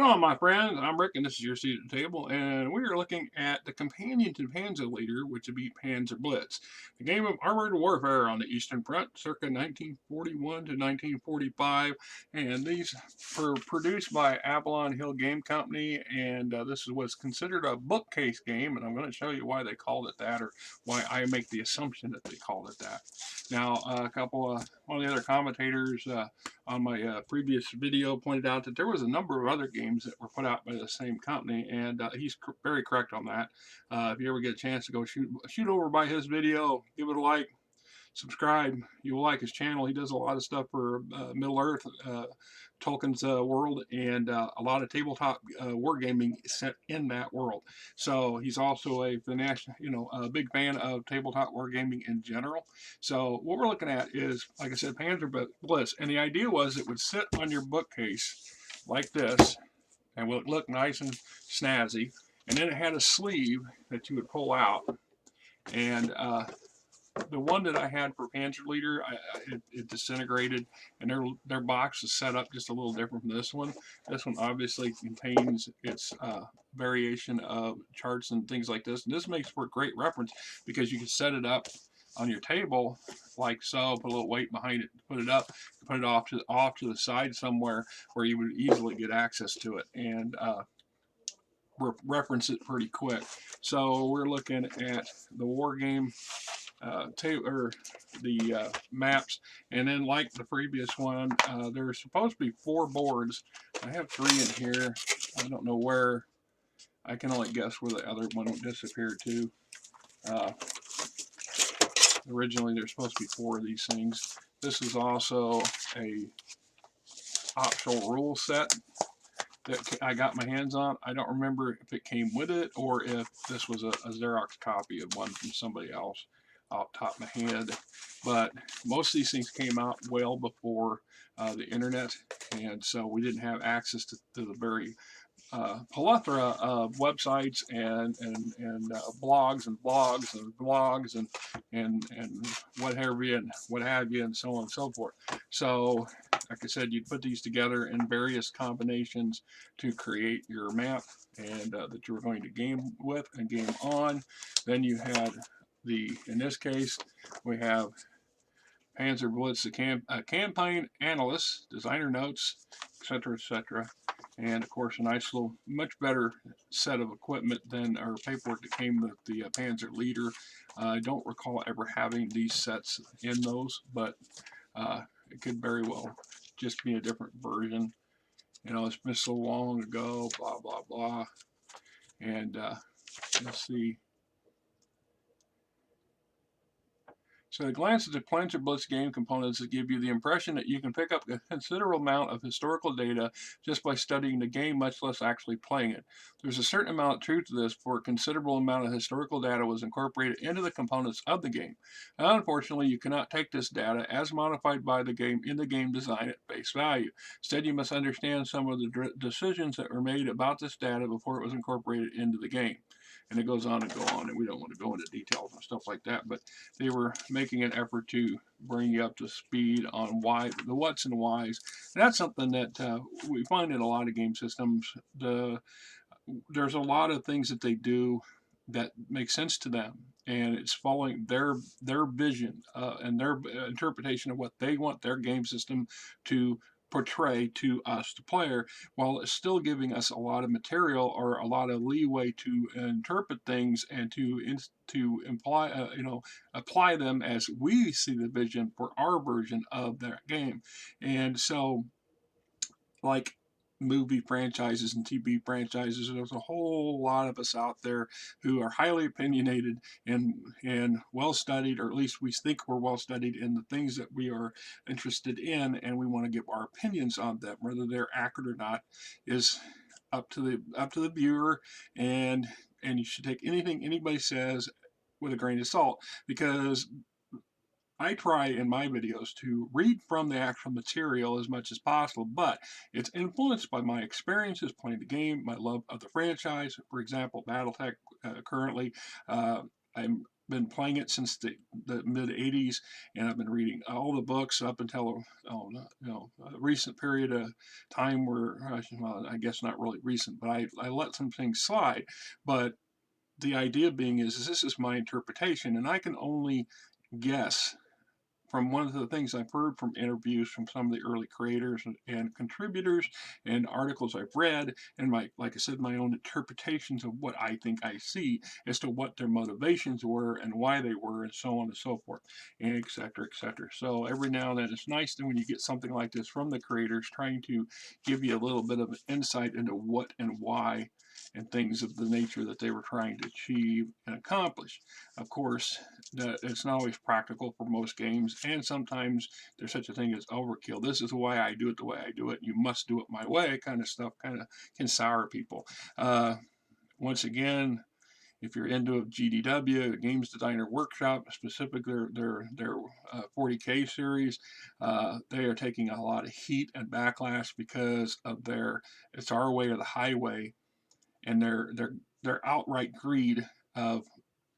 on, my friends? I'm Rick, and this is your seat at the table, and we are looking at the companion to Panzer which would be PanzerBlitz, the game of armored warfare on the Eastern Front, circa 1941 to 1945, and these were produced by Avalon Hill Game Company, and this is what's considered a bookcase game, and I'm going to show you why they called it that, or why I make the assumption that they called it that. Now, one of the other commentators on my previous video pointed out that there was a number of other games that were put out by the same company, and he's very correct on that. If you ever get a chance to go shoot over by his video, give it a like, subscribe. You will like his channel. He does a lot of stuff for Middle Earth, Tolkien's world, and a lot of tabletop wargaming set in that world. So he's also a big fan of tabletop wargaming in general. So what we're looking at is, like I said, PanzerBlitz, and the idea was it would sit on your bookcase like this, and would look nice and snazzy. And then it had a sleeve that you would pull out, and the one that I had for Panzer Leader, it disintegrated, and their box is set up just a little different from this one. This one obviously contains its variation of charts and things like this, and this makes for a great reference because you can set it up on your table like so, put a little weight behind it, put it up, put it off to the side somewhere where you would easily get access to it and reference it pretty quick. So we're looking at the war game the maps, and then like the previous one, there's supposed to be 4 boards. I have 3 in here. I don't know where. I can only guess where the other one disappeared to. Originally there's supposed to be 4 of these things. This is also a optional rule set that I got my hands on. I don't remember if it came with it or if this was a Xerox copy of one from somebody else off the top of my head. But most of these things came out well before the internet, and so we didn't have access to the very plethora of websites and blogs and what have you and so on and so forth. So like I said, you'd put these together in various combinations to create your map and that you were going to game with and game on. Then you had in this case we have PanzerBlitz, the campaign analyst, designer notes, etc., and of course a nice little, much better set of equipment than our paperwork that came with the Panzer Leader. I don't recall ever having these sets in those, but it could very well just be a different version. You know, it's been so long ago, blah blah blah. And let's see. So a glance at the PanzerBlitz game components will give you the impression that you can pick up a considerable amount of historical data just by studying the game, much less actually playing it. There's a certain amount of truth to this, for a considerable amount of historical data was incorporated into the components of the game. Unfortunately, you cannot take this data as modified by the game in the game design at face value. Instead, you must understand some of the decisions that were made about this data before it was incorporated into the game. And it goes on and go on, and we don't want to go into details and stuff like that, but they were making an effort to bring you up to speed on the what's and whys. And that's something that we find in a lot of game systems. There's a lot of things that they do that make sense to them, and it's following their vision and their interpretation of what they want their game system to portray to us, the player, while it's still giving us a lot of material or a lot of leeway to interpret things and to imply, apply them as we see the vision for our version of that game. And so, like movie franchises and TV franchises, there's a whole lot of us out there who are highly opinionated and well studied, or at least we think we're well studied in the things that we are interested in, and we want to give our opinions on them. Whether they're accurate or not is up to the viewer, and you should take anything anybody says with a grain of salt, because I try in my videos to read from the actual material as much as possible, but it's influenced by my experiences playing the game, my love of the franchise. For example, Battletech currently, I'm been playing it since the mid 80s, and I've been reading all the books up until a recent period of time where, well, I guess not really recent, but I let some things slide. But the idea being is this is my interpretation, and I can only guess from one of the things I've heard from interviews from some of the early creators and contributors and articles I've read, and like I said, my own interpretations of what I think I see as to what their motivations were and why they were, and so on and so forth, and et cetera, et cetera. So every now and then it's nice when you get something like this from the creators trying to give you a little bit of insight into what and why and things of the nature that they were trying to achieve and accomplish. Of course, it's not always practical for most games, and sometimes there's such a thing as overkill. This is why I do it the way I do it. You must do it my way, kind of stuff, kind of can sour people. Once again, if you're into GDW, Games Designer Workshop, specifically their 40K series, they are taking a lot of heat and backlash because of their "it's our way or the highway" and their outright greed of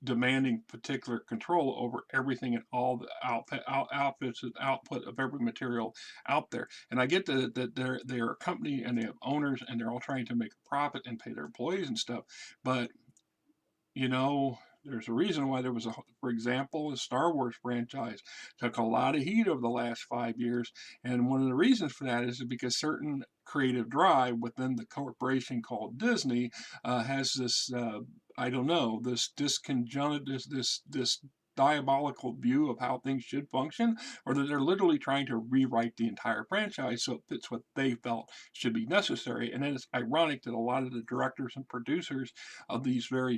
demanding particular control over everything and all the outputs and output of every material out there. And I get that they're a company and they have owners and they're all trying to make a profit and pay their employees and stuff, but there's a reason why for example, the Star Wars franchise took a lot of heat over the last 5 years. And one of the reasons for that is because certain creative drive within the corporation called Disney has this, I don't know, this this diabolical view of how things should function, or that they're literally trying to rewrite the entire franchise so it fits what they felt should be necessary. And then it's ironic that a lot of the directors and producers of these very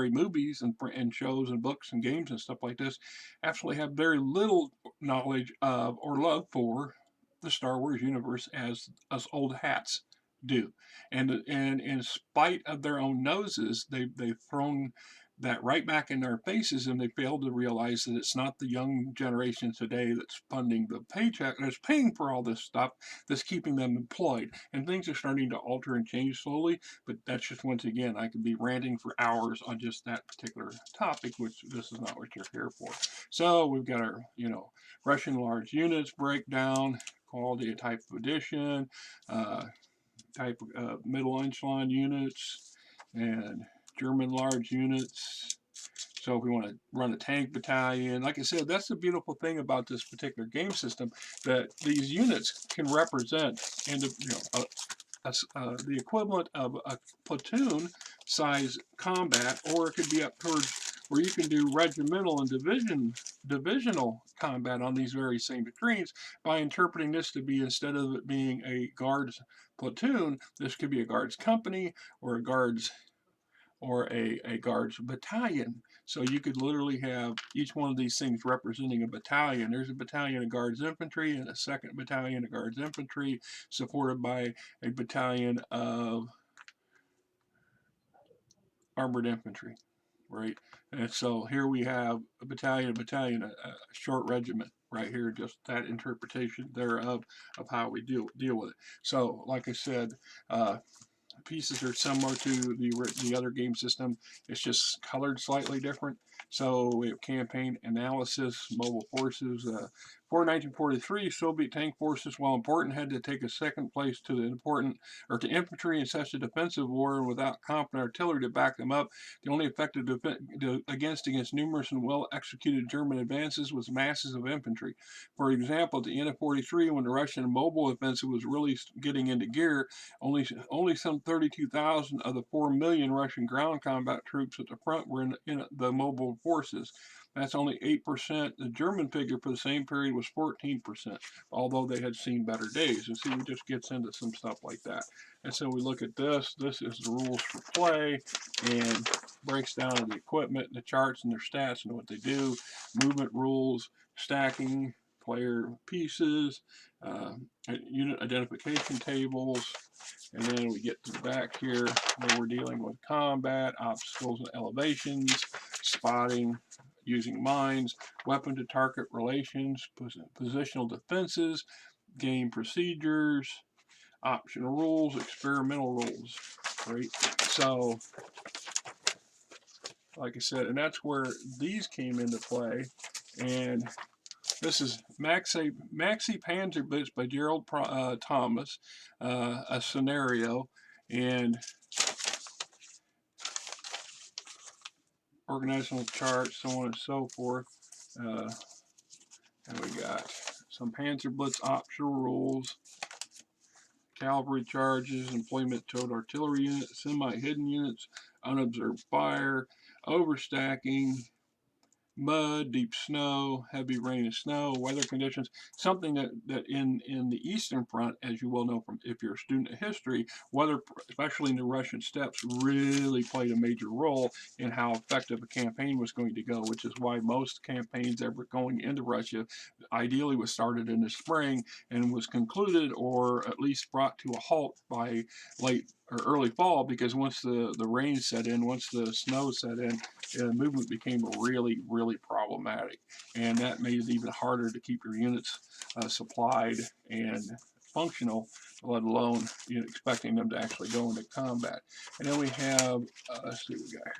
movies and shows and books and games and stuff like this, actually have very little knowledge of or love for the Star Wars universe as us old hats do. And in spite of their own noses, they've thrown that right back in their faces, and they fail to realize that it's not the young generation today that's funding the paycheck, that's paying for all this stuff, that's keeping them employed. And things are starting to alter and change slowly, but that's just, once again, I could be ranting for hours on just that particular topic, which this is not what you're here for. So we've got our, Russian large units breakdown, quality of type of addition, type of middle echelon units, and German large units. So if we want to run a tank battalion, like I said, that's the beautiful thing about this particular game system, that these units can represent the equivalent of a platoon size combat, or it could be up towards where you can do regimental and divisional combat on these very same screens by interpreting this to be, instead of it being a guards platoon, this could be a guards company or a guards battalion. So you could literally have each one of these things representing a battalion. There's a battalion of guards infantry and a second battalion of guards infantry, supported by a battalion of armored infantry, right? And so here we have a battalion, a short regiment right here, just that interpretation thereof of how we deal with it. So like I said, pieces are similar to the other game system. It's just colored slightly different. So we have campaign analysis, mobile forces. For 1943, Soviet tank forces, while important, had to take a second place to infantry in such a defensive war, and without competent artillery to back them up, the only effective against numerous and well-executed German advances was masses of infantry. For example, at the end of 43, when the Russian mobile offensive was really getting into gear, only some 32,000 of the 4 million Russian ground combat troops at the front were in the mobile forces. That's only 8%. The German figure for the same period was 14%, although they had seen better days. And see, it just gets into some stuff like that. And so we look at this. This is the rules for play, and breaks down the equipment and the charts and their stats and what they do, movement rules, stacking, player pieces, unit identification tables, and then we get to the back here where we're dealing with combat, obstacles and elevations, spotting, using mines, weapon to target relations, positional defenses, game procedures, optional rules, experimental rules, right? So like I said, and that's where these came into play. And this is Maxi PanzerBlitz by Gerald Thomas, a scenario, and organizational charts, so on and so forth. And we got some PanzerBlitz optional rules, cavalry charges, employment towed artillery units, semi-hidden units, unobserved fire, overstacking, mud, deep snow, heavy rain and snow, weather conditions, something that in the Eastern Front, as you well know from if you're a student of history, weather, especially in the Russian steppes, really played a major role in how effective a campaign was going to go, which is why most campaigns ever going into Russia ideally was started in the spring and was concluded or at least brought to a halt by late or early fall, because once the rain set in, once the snow set in, movement became really problematic, and that made it even harder to keep your units supplied and functional, let alone expecting them to actually go into combat. And then we have, let's see what we got here.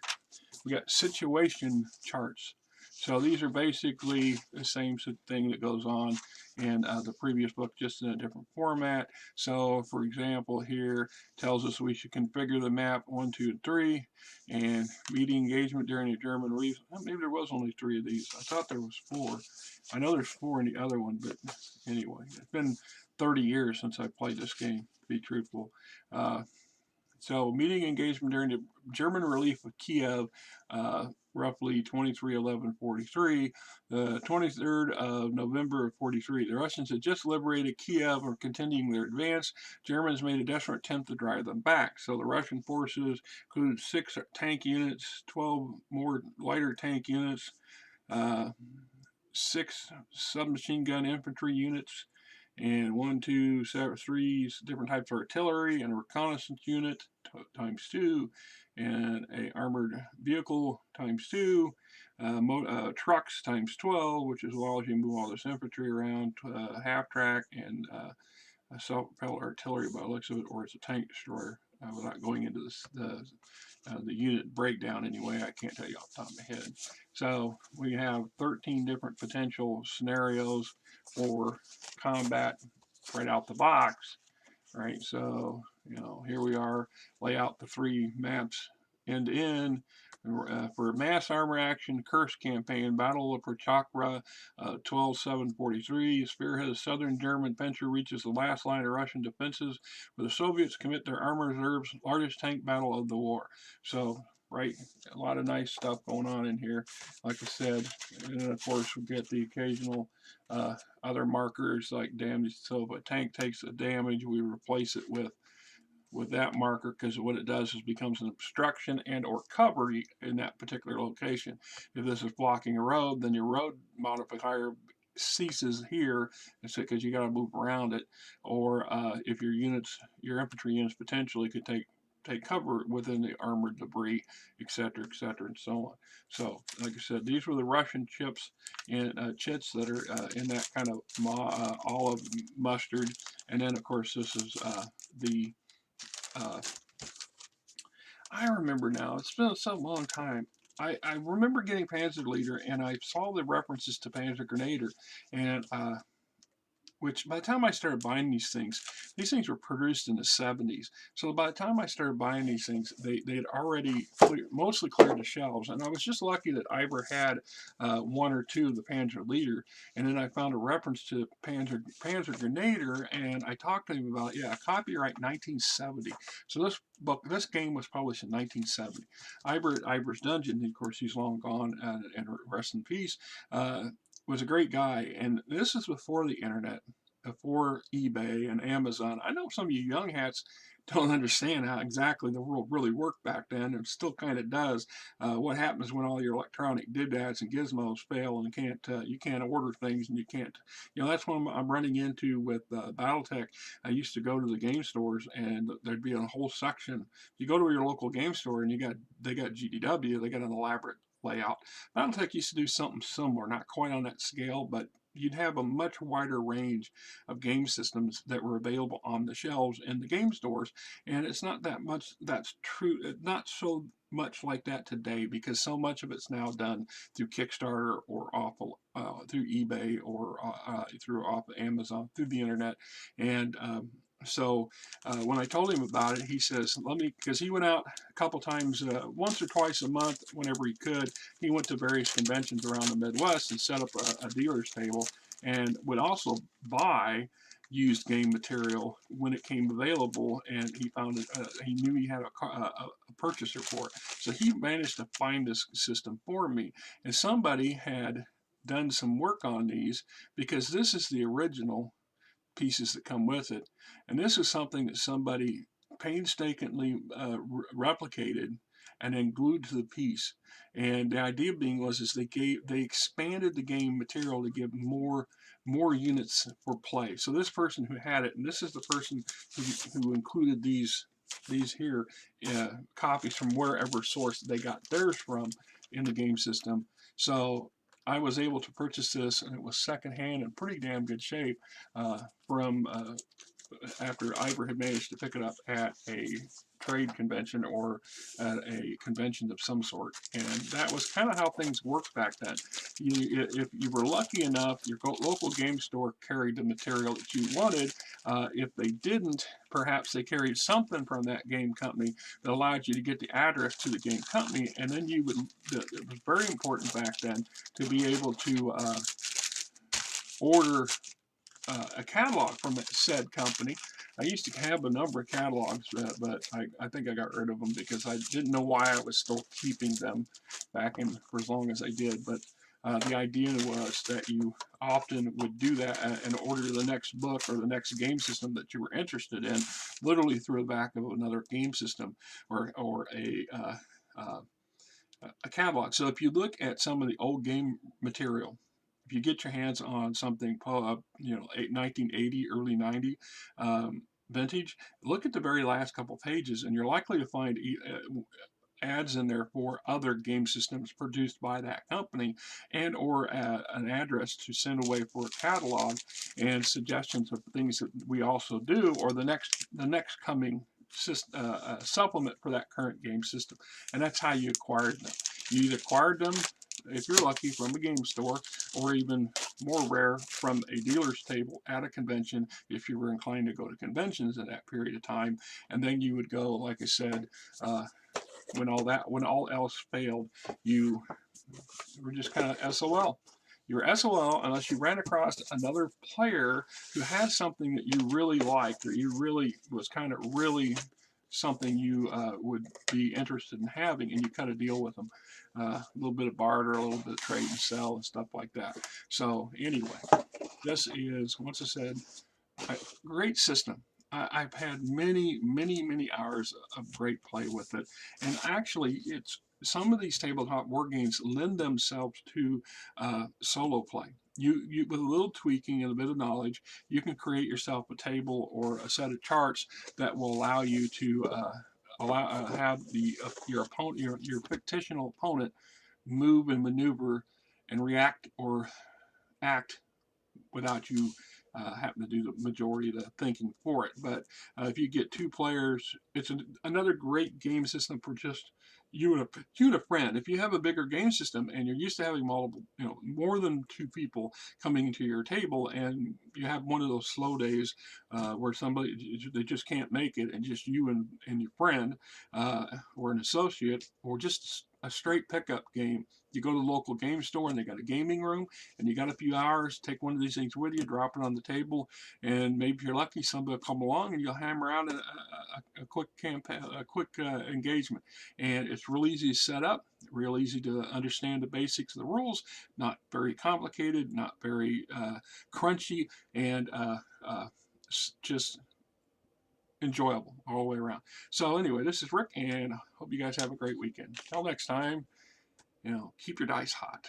We got situation charts. So these are basically the same thing that goes on in the previous book, just in a different format. So for example, here tells us we should configure the map 1, 2, and 3, and meeting engagement during a German relief. Maybe there was only 3 of these. I thought there was 4. I know there's 4 in the other one, but anyway, it's been 30 years since I played this game, to be truthful. So meeting engagement during the German relief of Kiev, roughly 23/11/43, the 23rd of November of 43. The Russians had just liberated Kiev or continuing their advance. Germans made a desperate attempt to drive them back. So the Russian forces included 6 tank units, 12 more lighter tank units, 6 submachine gun infantry units, and 1, 2, 3 different types of artillery, and a reconnaissance unit times 2, and a armored vehicle times 2, trucks times 12, which is well as you move all this infantry around, half track, and self-propelled artillery by the looks of it, or it's a tank destroyer. Without going into the unit breakdown anyway, I can't tell you off the top of my head. So we have 13 different potential scenarios for combat right out the box, right? So, here we are, lay out the 3 maps end to end. For mass armor action, Kursk campaign, Battle of Prochakra, 12/7/43. Spearhead of southern German Panzer reaches the last line of Russian defenses, where the Soviets commit their armor reserves, largest tank battle of the war. So, right, a lot of nice stuff going on in here, like I said. And then, of course, we get the occasional other markers like damage. So if a tank takes a damage, we replace it with that marker, because what it does is becomes an obstruction and or cover in that particular location. If this is blocking a road, then your road modifier ceases here, because you got to move around it. Or if your infantry units potentially could take cover within the armored debris, etc., and so on. So, like I said, these were the Russian chips and chits that are in that kind of olive mustard. And then, of course, this is the I remember now. It's been so long time. I remember getting Panzer Leader, and I saw the references to Panzer Grenadier, and which by the time I started buying these things were produced in the 70s. So by the time I started buying these things, they had already mostly cleared the shelves. And I was just lucky that Ivor had 1 or 2 of the Panzer Leader. And then I found a reference to Panzer Grenadier, and I talked to him about, copyright 1970. So this game was published in 1970. Ivor's Dungeon, of course, he's long gone and rest in peace. Was a great guy, and this is before the internet, before eBay and Amazon. I know some of you young hats don't understand how exactly the world really worked back then, and still kind of does. What happens when all your electronic doodads and gizmos fail, and you can't order things, and you can't, that's what I'm running into with BattleTech. I used to go to the game stores, and there'd be a whole section. You go to your local game store, and they got GDW, they got an elaborate layout. BattleTech used to do something similar, not quite on that scale, but you'd have a much wider range of game systems that were available on the shelves in the game stores. And it's not that much that's true, not so much like that today, because so much of it's now done through Kickstarter or through eBay or through off of Amazon, through the internet. And so when I told him about it, he says, let me, because he went out a couple times, once or twice a month, whenever he could. He went to various conventions around the Midwest and set up a dealer's table, and would also buy used game material when it came available, and he found it, he knew he had a purchaser for it. So he managed to find this system for me, and somebody had done some work on these, because this is the original pieces that come with it. And this is something that somebody painstakingly replicated and then glued to the piece. And the idea being was is they expanded the game material to give more units for play. So this person who had it, and this is the person who included these here copies from wherever source they got theirs from in the game system. So I was able to purchase this, and it was secondhand in pretty damn good shape from after Ivor had managed to pick it up at a trade convention or at a convention of some sort. And that was kind of how things worked back then. If you were lucky enough, your local game store carried the material that you wanted. If they didn't, perhaps they carried something from that game company that allowed you to get the address to the game company, and then you would, it was very important back then to be able to order a catalog from that said company. I used to have a number of catalogs, but I think I got rid of them because I didn't know why I was still keeping them back in for as long as I did. But the idea was that you often would do that and order the next book or the next game system that you were interested in, literally through the back of another game system or a catalog. So if you look at some of the old game material, if you get your hands on something, 1980, early 90 vintage, look at the very last couple pages, and you're likely to find ads in there for other game systems produced by that company, and or an address to send away for a catalog and suggestions of things that we also do, or the next coming supplement for that current game system. And that's how you acquired them. You either acquired them, if you're lucky, from a game store, or even more rare, from a dealer's table at a convention, if you were inclined to go to conventions in that period of time. And then you would go, like I said, when all else failed, you were just kind of SOL. You were SOL unless you ran across another player who had something that you really liked, or you really was kind of really something you would be interested in having, and you cut a deal with them. A little bit of barter, a little bit of trade and sell and stuff like that. So anyway, this is, once I said, a great system. I've had many hours of great play with it, and actually it's some of these tabletop board games lend themselves to solo play. You with a little tweaking and a bit of knowledge, you can create yourself a table or a set of charts that will allow you to have your opponent, your fictional opponent, move and maneuver and react or act without you having to do the majority of the thinking for it. But if you get two players, it's another great game system for just you and a friend. If you have a bigger game system and you're used to having multiple, more than two people coming to your table, and you have one of those slow days where they just can't make it, and just you and your friend or an associate, or just a straight pickup game. You go to the local game store and they got a gaming room, and you got a few hours, take one of these things with you, drop it on the table, and maybe if you're lucky, somebody will come along and you'll hammer out a quick campaign, a quick engagement. And it's real easy to set up, real easy to understand the basics of the rules, not very complicated, not very crunchy, and just enjoyable all the way around. So anyway, this is Rick, and hope you guys have a great weekend. Till next time, keep your dice hot.